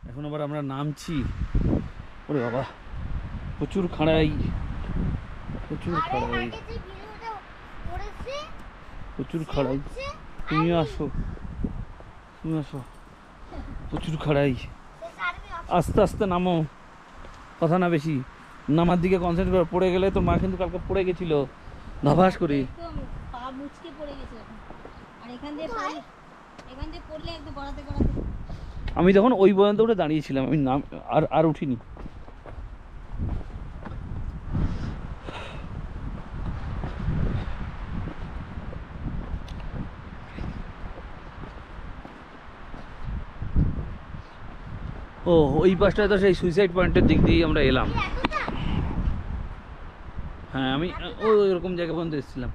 এখন আবার আমরা নামছি। ওরে বাবা, প্রচুর খাড়াই, প্রচুর খাড়াই, প্রচুর খাড়াই। তুমিও আসো, তুমি আসো, প্রচুর খাড়াই। আস্তে আস্তে নামো, কথা না বেশি, নামার দিকে কনসেন্ট্রেট করো। পড়ে গেলে তোর মা কিন্তু কালকে পড়ে গেছিল ধপাস করে। পা মুচকে পড়ে গেছে আর এখান দিয়ে পড়লে একদম গড়াতে গড়াতে। আমি যখন ওই পর্যন্ত উঠে দাঁড়িয়েছিলাম, আমি নাম আর উঠিনি। ও ওই পাশটায় তো সেই সুইসাইড পয়েন্টের দিক দিয়ে আমরা এলাম। হ্যাঁ, আমি ওইরকম জায়গা পর্যন্ত এসেছিলাম।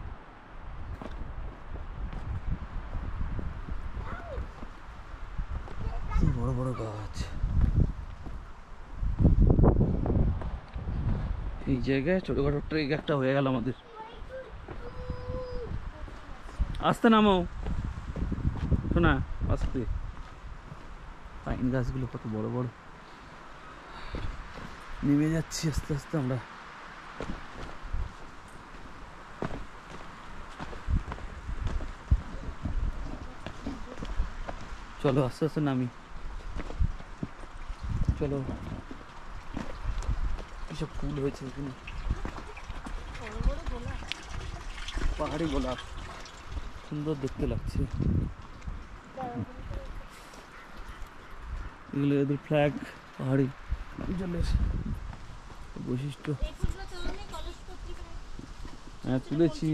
বড় বড় গাছ এই জায়গায়, ছোটখাটো ট্রেক একটা হয়ে গেল আমাদের। আস্তে নামো শোনা, আস্তে। পাইন গাছগুলো কত বড় বড়। নেমে যাচ্ছি আস্তে আস্তে আমরা। চলো আস্তে আস্তে নামি, চলো। কিসব ফুল হয়েছে এখানে, পাহাড়ি গোলাপ, সুন্দর দেখতে লাগছে। এগুলো এদের ফ্ল্যাগ, পাহাড়ি অঞ্চলের বৈশিষ্ট্য। হ্যাঁ তুলেছি।